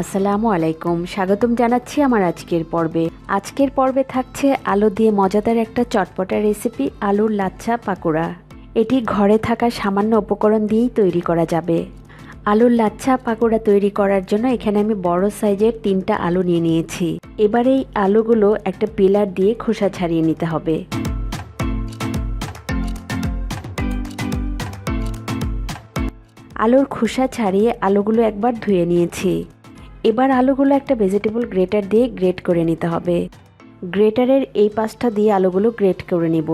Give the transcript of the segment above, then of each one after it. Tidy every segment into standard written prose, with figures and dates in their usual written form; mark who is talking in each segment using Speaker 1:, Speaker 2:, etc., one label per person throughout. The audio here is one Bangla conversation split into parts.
Speaker 1: আসসালামু আলাইকুম, স্বাগতম জানাচ্ছি আমার আজকের পর্বে থাকছে আলু দিয়ে মজাদার একটা চটপটা রেসিপি, আলুর লাচ্ছা পাকোড়া। এটি ঘরে থাকা সামান্য উপকরণ দিয়েই তৈরি করা যাবে। আলুর লাচ্ছা পাকোড়া তৈরি করার জন্য এখানে আমি বড় সাইজের 3টা আলু নিয়ে নিয়েছি। এবার এই আলুগুলো একটা পিলার দিয়ে খোসা ছাড়িয়ে নিতে হবে। আলুর খোসা ছাড়িয়ে আলুগুলো একবার ধুয়ে নিয়েছি। এবার আলুগুলো একটা ভেজিটেবল গ্রেটার দিয়ে গ্রেট করে নিতে হবে। গ্রেটারের এই পাশটা দিয়ে আলুগুলো গ্রেট করে নিব।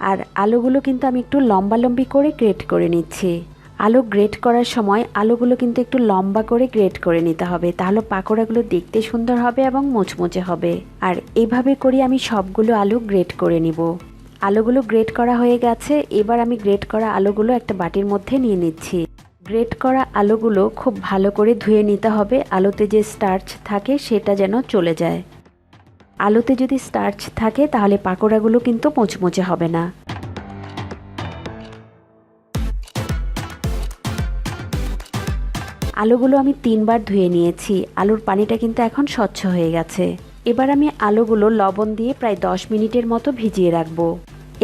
Speaker 1: আর আলুগুলো কিন্তু আমি একটু লম্বালম্বি করে গ্রেট করে নিচ্ছি। আলু গ্রেট করার সময় আলুগুলো কিন্তু একটু লম্বা করে গ্রেট করে নিতে হবে, তাহলে পাকোড়াগুলো দেখতে সুন্দর হবে এবং মুচমুচে হবে। আর এইভাবে করে আমি সবগুলো আলু গ্রেট করে নিব। আলুগুলো গ্রেট করা হয়ে গেছে। এবার আমি গ্রেট করা আলুগুলো একটা বাটির মধ্যে নিয়ে নিচ্ছি। গ্রেট করা আলুগুলো খুব ভালো করে ধুয়ে নিতে হবে। আলুতে যে স্টার্চ থাকে সেটা যেন চলে যায়। আলুতে যদি স্টার্চ থাকে তাহলে পাকোড়াগুলো কিন্তু মুচমুচে হবে না। আলুগুলো আমি 3বার ধুয়ে নিয়েছি। আলুর পানিটা কিন্তু এখন স্বচ্ছ হয়ে গেছে। এবার আমি আলুগুলো লবণ দিয়ে প্রায় 10 মিনিটের মতো ভিজিয়ে রাখবো।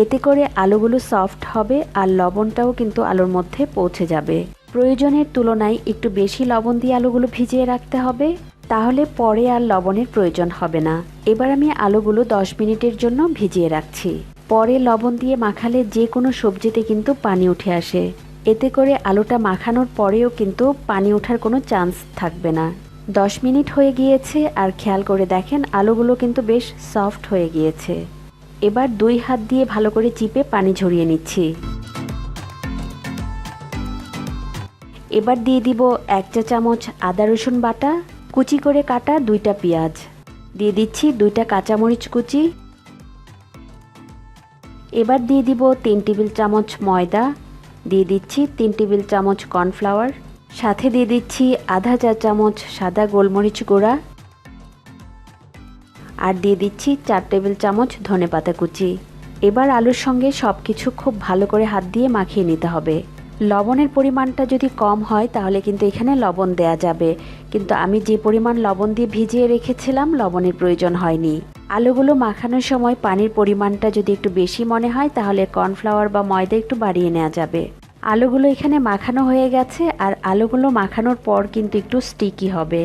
Speaker 1: এতে করে আলুগুলো সফট হবে আর লবণটাও কিন্তু আলুর মধ্যে পৌঁছে যাবে। প্রয়োজনের তুলনায় একটু বেশি লবণ দিয়ে আলুগুলো ভিজিয়ে রাখতে হবে, তাহলে পরে আর লবণের প্রয়োজন হবে না। এবার আমি আলুগুলো 10 মিনিটের জন্য ভিজিয়ে রাখছি। পরে লবণ দিয়ে মাখালে যে কোনো সবজিতে কিন্তু পানি উঠে আসে। এতে করে আলুটা মাখানোর পরেও কিন্তু পানি ওঠার কোনো চান্স থাকবে না। 10 মিনিট হয়ে গিয়েছে আর খেয়াল করে দেখেন আলুগুলো কিন্তু বেশ সফট হয়ে গিয়েছে। এবার 2 হাত দিয়ে ভালো করে চিপে পানি ঝরিয়ে নিচ্ছি। এবার দিয়ে দিব 1 চা চামচ আদা রসুন বাটা, কুচি করে কাটা 2টা পেঁয়াজ, দিয়ে দিচ্ছি 2টা কাঁচামরিচ কুচি। এবার দিয়ে দিব 3 টেবিল চামচ ময়দা, দিয়ে দিচ্ছি 3 টেবিল চামচ কর্নফ্লাওয়ার, সাথে দিয়ে দিচ্ছি আধা চা চামচ সাদা গোলমরিচ গুঁড়া, আর দিয়ে দিচ্ছি 4 টেবিল চামচ ধনেপাতা কুচি। এবার আলুর সঙ্গে সব কিছু খুব ভালো করে হাত দিয়ে মাখিয়ে নিতে হবে। লবণের পরিমাণটা যদি কম হয় তাহলে কিন্তু এখানে লবণ দেয়া যাবে, কিন্তু আমি যে পরিমাণ লবণ দিয়ে ভিজিয়ে রেখেছিলাম লবণের প্রয়োজন হয়নি। আলুগুলো মাখানোর সময় পানির পরিমাণটা যদি একটু বেশি মনে হয় তাহলে কর্নফ্লাওয়ার বা ময়দা একটু বাড়িয়ে নেওয়া যাবে। আলুগুলো এখানে মাখানো হয়ে গেছে আর আলুগুলো মাখানোর পর কিন্তু একটু স্টিকি হবে।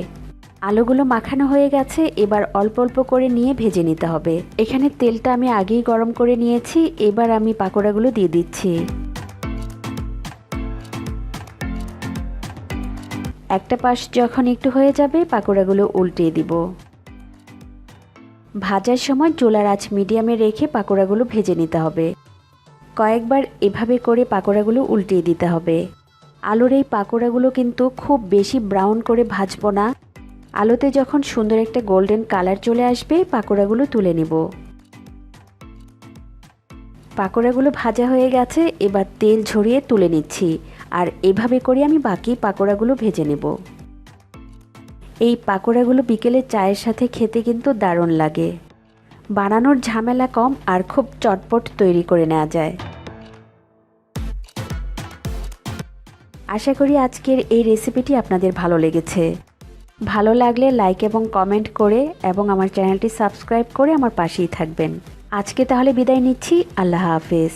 Speaker 1: আলুগুলো মাখানো হয়ে গেছে। এবার অল্প অল্প করে নিয়ে ভেজে নিতে হবে। এখানে তেলটা আমি আগেই গরম করে নিয়েছি। এবার আমি পাকোড়াগুলো দিয়ে দিচ্ছি। একটা পাশ যখন একটু হয়ে যাবে পাকোড়াগুলো উল্টিয়ে দিব। ভাজার সময় চুলার আঁচ মিডিয়ামে রেখে পাকোড়াগুলো ভেজে নিতে হবে। কয়েকবার এভাবে করে পাকোড়াগুলো উল্টিয়ে দিতে হবে। আলুর এই পাকোড়াগুলো কিন্তু খুব বেশি ব্রাউন করে ভাজবো না। আলুতে যখন সুন্দর একটা গোল্ডেন কালার চলে আসবে পাকোড়াগুলো তুলে নিব। পাকোড়াগুলো ভাজা হয়ে গেছে। এবার তেল ঝরিয়ে তুলে নিচ্ছি। আর এভাবে করে আমি বাকি পাকোড়াগুলো ভেজে নেব। এই পাকোড়াগুলো বিকেলে চায়ের সাথে খেতে কিন্তু দারুণ লাগে। বানানোর ঝামেলা কম আর খুব চটপট তৈরি করে নেওয়া যায়। আশা করি আজকের এই রেসিপিটি আপনাদের ভালো লেগেছে। ভালো লাগলে লাইক এবং কমেন্ট করে এবং আমার চ্যানেলটি সাবস্ক্রাইব করে আমার পাশেই থাকবেন। আজকে তাহলে বিদায় নিচ্ছি। আল্লাহ হাফেজ।